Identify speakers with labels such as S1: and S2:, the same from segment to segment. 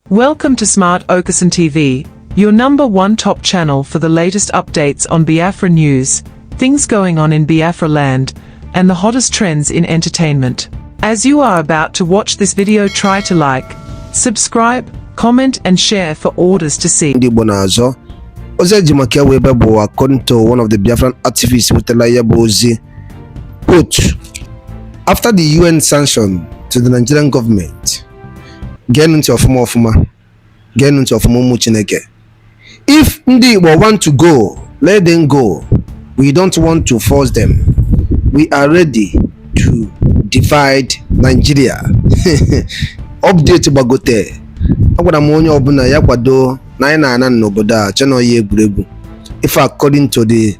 S1: Welcome to Smart Okasan TV, your #1 top channel for the latest updates on Biafra news, things going on in Biafra land, and the hottest trends in entertainment. As you are about to watch this video, try to like, subscribe, comment and share for orders to see.
S2: According to one of the Biafran activists with the quote, after the UN sanction to the Nigerian government, get into a form if they want to go, let them go. We don't want to force them. We are ready to divide Nigeria. Update bagote. If according to the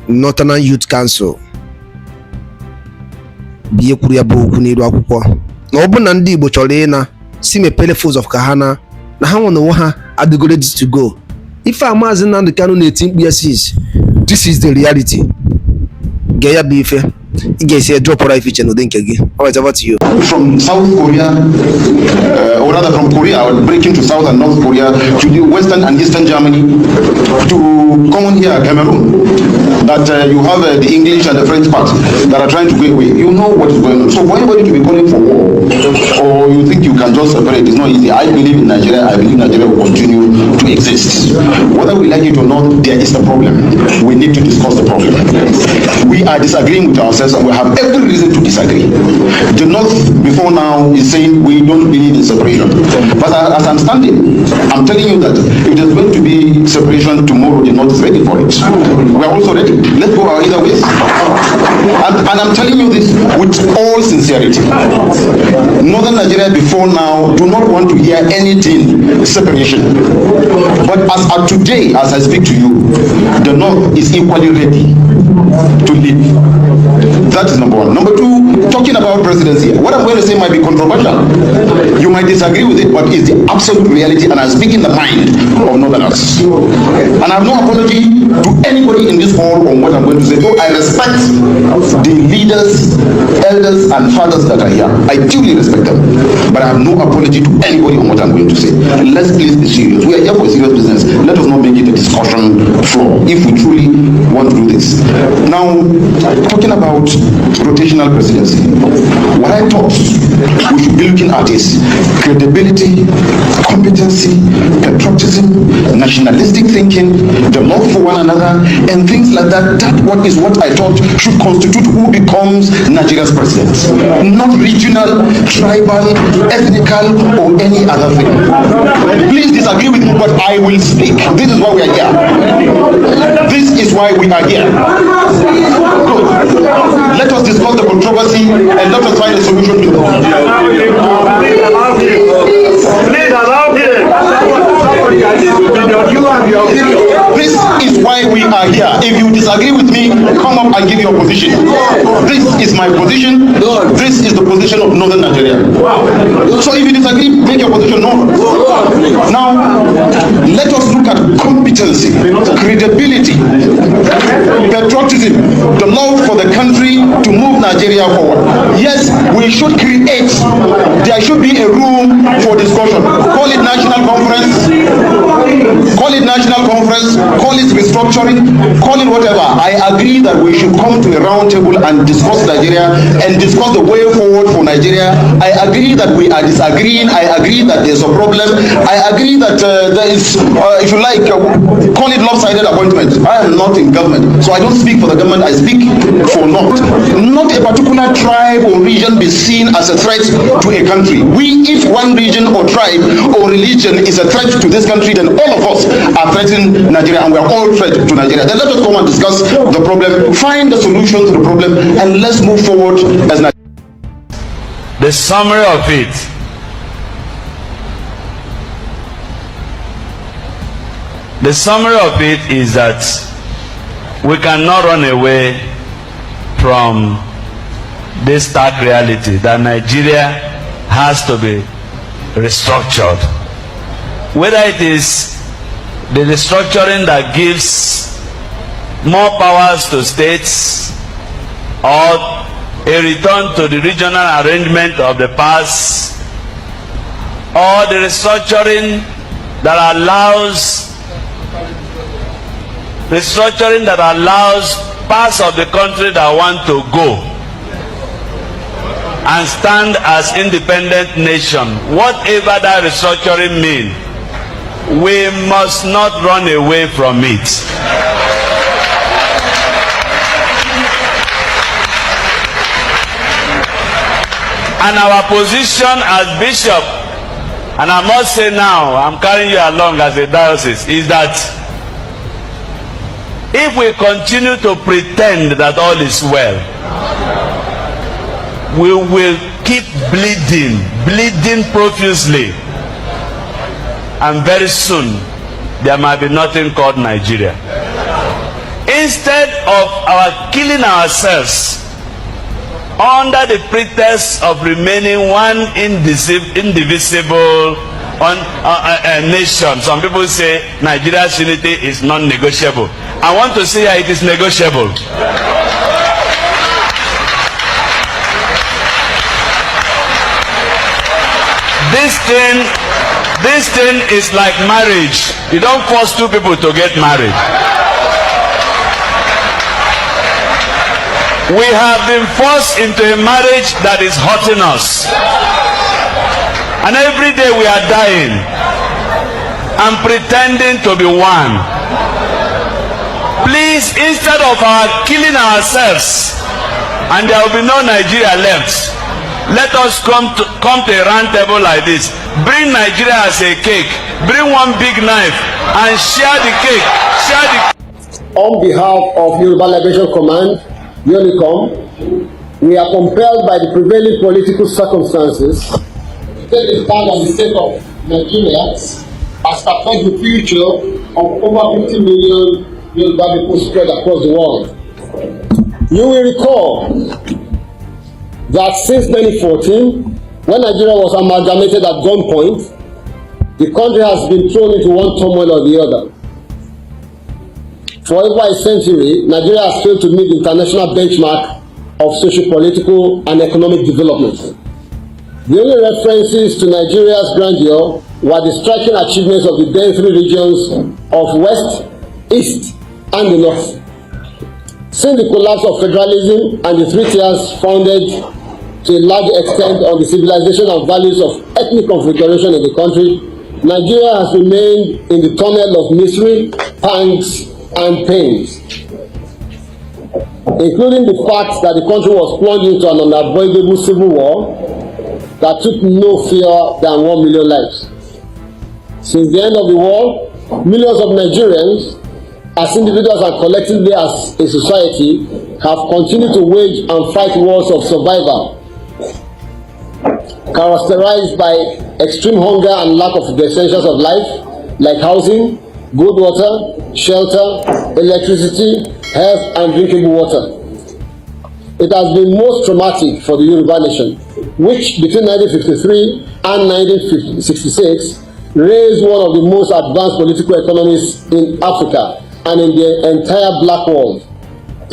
S2: Northern Youth Council, see me pelefos of Kahana, na how no ha are the ready to go. If I'm as nnamdi kanu 18 years, this is the reality. Gaya Bife, you guys say drop or if you know think again. Alright, over to you.
S3: From South Korea, or rather from Korea, breaking to South and North Korea, to the Western and Eastern Germany, to common here, Cameroon, that you have the English and the French part that are trying to get away. You know what is going on. So for anybody to be calling for war, or you think you can just separate, it's not easy. I believe in Nigeria. I believe Nigeria will continue to exist. Whether we like it or not, there is a problem. We need to discuss the problem. We are disagreeing with ourselves and we have every reason to disagree. The North before now is saying we don't believe in separation. But as I'm standing, I'm telling you that if there's going to be separation tomorrow, the North is ready for it. We are also ready. Let's go our either ways. And I'm telling you this with all sincerity. Northern Nigeria before now do not want to hear anything separation. But as of today, as I speak to you, the North is equally ready to lead. That is number one. Number two, talking about presidency. What I'm going to say might be controversial. You might disagree with it, but it's the absolute reality, and I speak in the mind of Northerners. And I have no apology to anybody in this hall on what I'm going to say. Though I respect the leaders, elders, and fathers that are here. I duly respect them. But I have no apology to anybody on what I'm going to say. Let's please be serious. We are here for serious business. Let us not make it a discussion floor if we truly want to do this. Now, talking about rotational presidency, what I thought we should be looking at is credibility, competency, patriotism, nationalistic thinking, the love for one another, and things like that. That is what I thought should constitute who becomes Nigeria's president. Not regional, tribal, ethnical, or any other thing. Please disagree with me, but I will speak. This is why we are here. This is why we are here. Good. Let us discuss the controversy and let us find a solution to it. Please allow him. This is why we are here. If you disagree with me, come up and give your position. This is my position. This is the position of Northern Nigeria. So if you disagree, make your position known. Now, let us look at competency, credibility, patriotism, the love for the country to move Nigeria forward. Yes, we should create, there should be a room for discussion. Call it national conference, call it restructuring, call it whatever. I agree that we should come to a round table and discuss Nigeria and discuss the way forward for Nigeria. I agree that we are disagreeing. I agree that there's a problem. I agree that there is, if you like, call it lopsided appointment. I am not in government, so I don't speak for the government. I speak for not a particular tribe or region be seen as a threat to a country. If one region or tribe or religion is a threat to this country, then all of us are threatening Nigeria, and we are all threat to Nigeria. Then let us come and discuss the problem, find the solution to the problem, and let's move forward as Nigeria.
S4: The summary of it. The summary of it is that we cannot run away from this stark reality that Nigeria has to be restructured. Whether it is the restructuring that gives more powers to states or a return to the regional arrangement of the past, or the restructuring that allows parts of the country that want to go and stand as independent nation, whatever that restructuring means, we must not run away from it. And our position as bishop, and I must say now, I'm carrying you along as a diocese, is that if we continue to pretend that all is well, we will keep bleeding profusely, and very soon there might be nothing called Nigeria. Instead of our killing ourselves under the pretext of remaining one indivisible nation, some people say Nigeria's unity is non-negotiable. I want to say it is negotiable. This thing is like marriage. You don't force two people to get married. We have been forced into a marriage that is hurting us. And every day we are dying and pretending to be one. Please, instead of our killing ourselves, and there will be no Nigeria left, let us come to a round table like this. Bring Nigeria as a cake. Bring one big knife and share the cake.
S5: On behalf of Yoruba Liberation Command, UNICOM, we are compelled by the prevailing political circumstances to take a stand on the state of Nigeria as affects the future of over 50 million Yoruba people spread across the world. You will recall that since 2014, when Nigeria was amalgamated at gunpoint, the country has been thrown into one turmoil or the other. For over a century, Nigeria has failed to meet the international benchmark of socio-political and economic development. The only references to Nigeria's grandeur were the striking achievements of the then three regions of West, East, and the North. Since the collapse of federalism and the three tiers founded to a large extent on the civilization and values of ethnic configuration in the country, Nigeria has remained in the tunnel of misery, pangs, and pains, including the fact that the country was plunged into an unavoidable civil war that took no fewer than 1 million lives. Since the end of the war, millions of Nigerians, as individuals and collectively as a society, have continued to wage and fight wars of survival, characterized by extreme hunger and lack of the essentials of life, like housing, good water, shelter, electricity, health, and drinkable water. It has been most traumatic for the Yoruba nation, which between 1953 and 1966 raised one of the most advanced political economies in Africa and in the entire black world,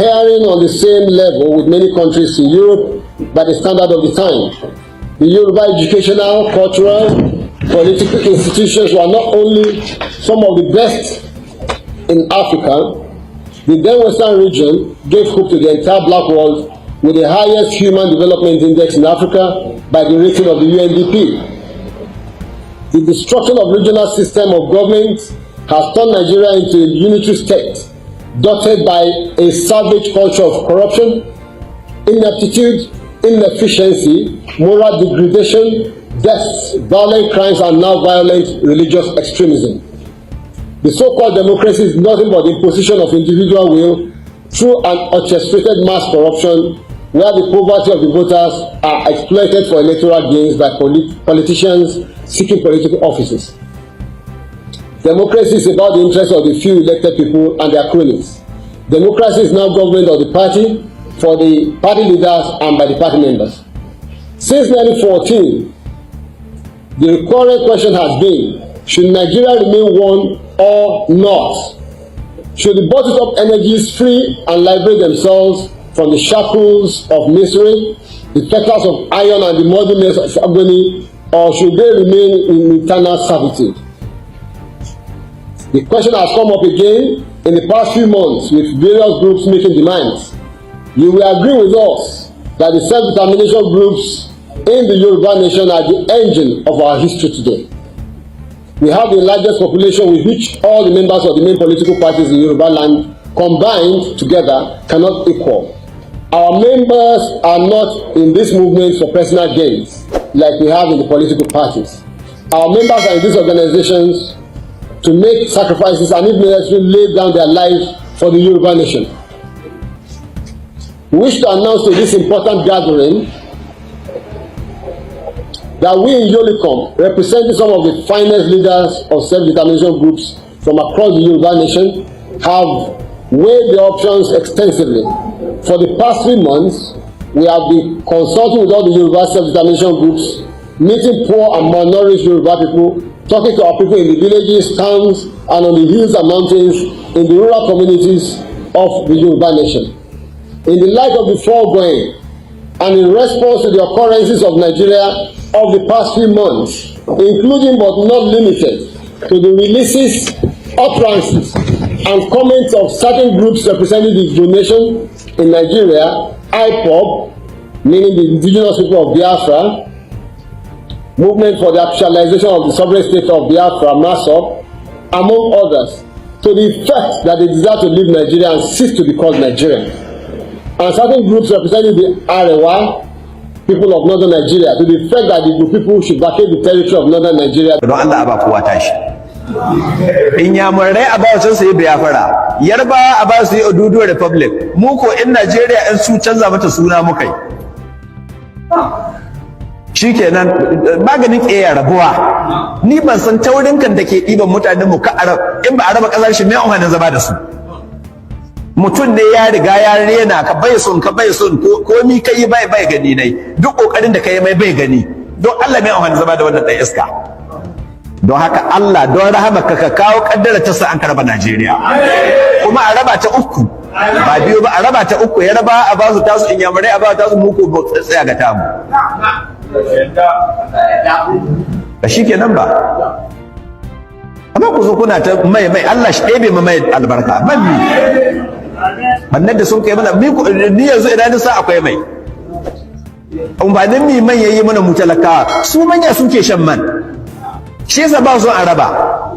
S5: pairing on the same level with many countries in Europe by the standard of the time. The Yoruba educational, cultural, political institutions were not only some of the best in Africa. The then Western region gave hope to the entire black world with the highest human development index in Africa by the rating of the UNDP. The destruction of regional system of government has turned Nigeria into a unitary state, dotted by a savage culture of corruption, ineptitude, inefficiency, moral degradation, deaths, violent crimes, and now violent religious extremism. The so-called democracy is nothing but the imposition of individual will through an orchestrated mass corruption where the poverty of the voters are exploited for electoral gains by politicians seeking political offices. Democracy is about the interests of the few elected people and their cronies. Democracy is now government of the party, for the party leaders and by the party members. Since 2014, the recurrent question has been, should Nigeria remain one or not? Should the bottled-up energies free and liberate themselves from the shackles of misery, the fetters of iron and the muddiness of agony or should they remain in eternal servitude? The question has come up again in the past few months with various groups making demands. You will agree with us that the self-determination groups in the Yoruba nation are the engine of our history today. We have the largest population with which all the members of the main political parties in Yoruba land combined together cannot equal. Our members are not in this movement for personal gains like we have in the political parties. Our members are in these organizations to make sacrifices and if necessary lay down their lives for the Yoruba nation. We wish to announce to this important gathering that we in Yolicom, representing some of the finest leaders of self-determination groups from across the Yoruba nation, have weighed the options extensively. For the past 3 months, we have been consulting with all the Yoruba self-determination groups, meeting poor and malnourished Yoruba people, talking to our people in the villages, towns, and on the hills and mountains in the rural communities of the Yoruba nation. In the light of the foregoing, and in response to the occurrences of Nigeria of the past few months, including but not limited to the releases, utterances, and comments of certain groups representing the nation in Nigeria, IPOB, meaning the indigenous people of Biafra, Movement for the Actualization of the Sovereign State of Biafra, MASOB, among others, to the effect that they desire to leave Nigeria and cease to be called Nigerian. And certain groups representing the Arewa, people of northern Nigeria, to the effect that the people should vacate the territory of northern Nigeria.
S6: Don Allah ba kowa tashi. Inyamurai a ba su yi Biafra, Yarba a ba su yi Oduduwa Republic, mu ko in Najeriya in su canza mata suna muka yi. Shikenan maganin ƙeya rabuwa. Ni ban san taurin kan da ke ɗiban mutanen mu ka Arab, in ba Araba ƙasar shi mai amfanin zama da su. Mutum ne ya riga ya rena ka bai son komi kai bai gani nai duk kokarin da kai mai bai gani don Allah mai amfani zama da wannan dan iska don haka Allah don rahamaka ka kawo kaddara ta sa an karaba Najeriya kuma a raba ta uku ba biyo ba a raba ta uku ya raba a ba su tasu inyamurai a ba su tasu muku tsaya ga tamu ba shikenan ba amma ku zo kuna ta mai Allah shi ɗebe mai albarka mami annan da sun kai mana ni yanzu idan sa akwai mai amfanin mi man yayi mana mu talakawa su manya suke shan man shi yasa ba su araba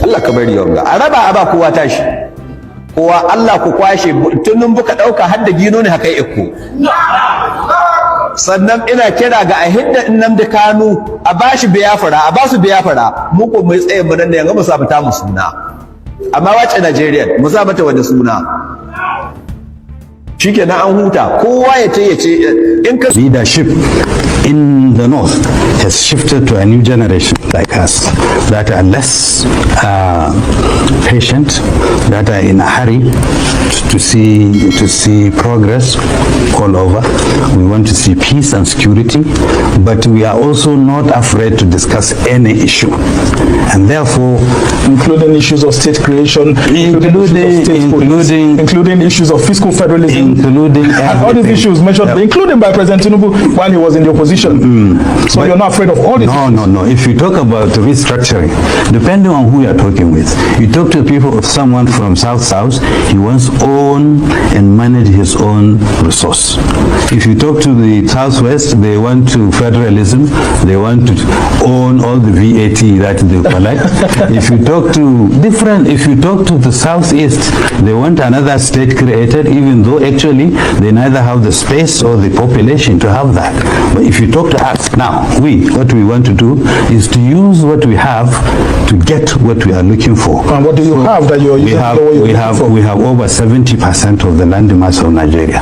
S6: Allah ka bari yau araba aba kowa tashi kowa Allah ku kwashe tunun buka dauka har da gino ne haka iko sannan ina kira ga a hidda nnamdi kanu a bashi Biafra a basu Biafra mu ko mai tsaye mu nan ne yanga mu sa mata mu suna amma wace Nigerian mu sa mata wani suna shikenan an huta kowa ya ce in ka
S7: leadership in the north has shifted to a new generation like us that are less patient, that are in a hurry to see progress all over. We want to see peace and security, but we are also not afraid to discuss any issue, and therefore
S8: including issues of state creation, including issues of fiscal federalism, and all these issues mentioned, including by President Tinubu while he was in the opposition. So you're not afraid of all these issues?
S7: No. If you talk about restructuring, depending on who you're talking with, you talk to people of someone from South, he wants own and manage his own resource. If you talk to the Southwest, they want to federalism, they want to own all the VAT that they collect. If you talk to the Southeast, they want another state created, even though actually they neither have the space or the population to have that. But if you talk to us now, what we want to do is to use what we have to get what we are looking for.
S8: And what do you have that you're using?
S7: We have over 70% of the land mass of Nigeria.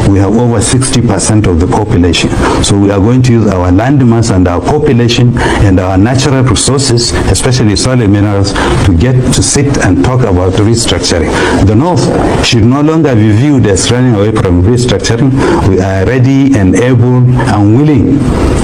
S7: We have over 60% of the population. So we are going to use our land mass and our population and our natural resources, especially soil minerals, to sit and talk about restructuring. The North should no longer be viewed as running away from restructuring. We are ready and able and willing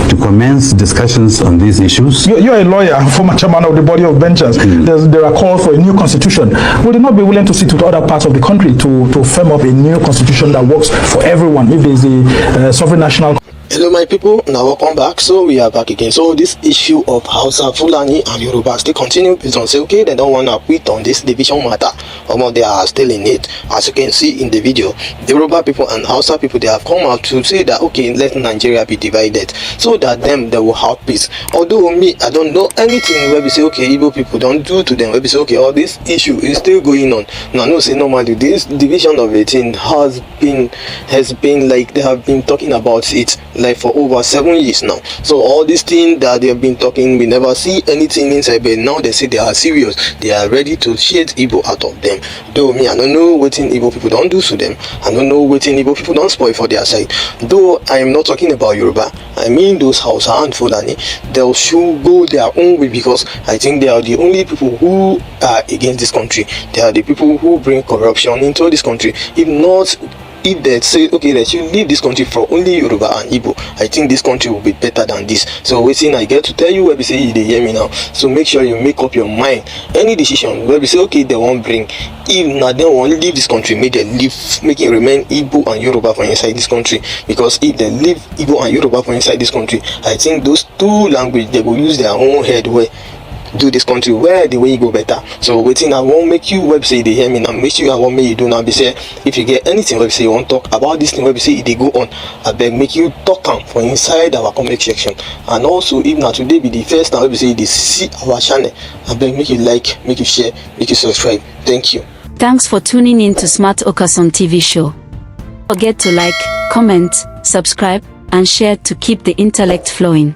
S7: to commence discussions on these issues.
S8: You're a lawyer, former chairman of the body of benchers. There are calls for a new constitution. Would you not be willing to sit with other parts of the country to firm up a new constitution that works for everyone if there's a sovereign national
S9: Hello my people, now welcome back. So we are back again. So this issue of Hausa, Fulani and Yoruba still continue. Based on say okay, they don't want to quit on this division matter. They are still in it. As you can see in the video, the Yoruba people and Hausa people, they have come out to say that okay, let Nigeria be divided so that they will have peace. Although me, I don't know anything where we say okay, Igbo people don't do to them. Where we say okay, all this issue is still going on. Now no say normally this division of 18 has been like they have been talking about it like for over 7 years now. So all these things that they have been talking, we never see anything inside, but now they say they are serious, they are ready to shed Igbo out of them. Though me, I don't know what Igbo people don't do to them, I don't know what Igbo people don't spoil for their side. Though I am not talking about Yoruba, I mean those Hausa and Fulani, they should go their own way, because I think they are the only people who are against this country. They are the people who bring corruption into this country. If they say okay, they should leave this country for only Yoruba and Igbo, I think this country will be better than this. So waiting, I get to tell you where we say they hear me now. So make sure you make up your mind. Any decision where we say okay, they won't bring, if not they won't leave this country, make them leave, make it remain Igbo and Yoruba for inside this country. Because if they leave Igbo and Yoruba for inside this country, I think those two languages, they will use their own head where do this country where the way you go better. So waiting, I won't make you website they hear me now. Make sure I won't make you do now. Be say if you get anything website you want to talk about this thing website they go on, I beg make you talk on for inside our comment section. And also if not today be the first time website they see our channel, I beg make you like, make you share, make you subscribe. Thank you.
S10: Thanks for tuning in to Smart Okason TV show. Don't forget to like, comment, subscribe and share to keep the intellect flowing.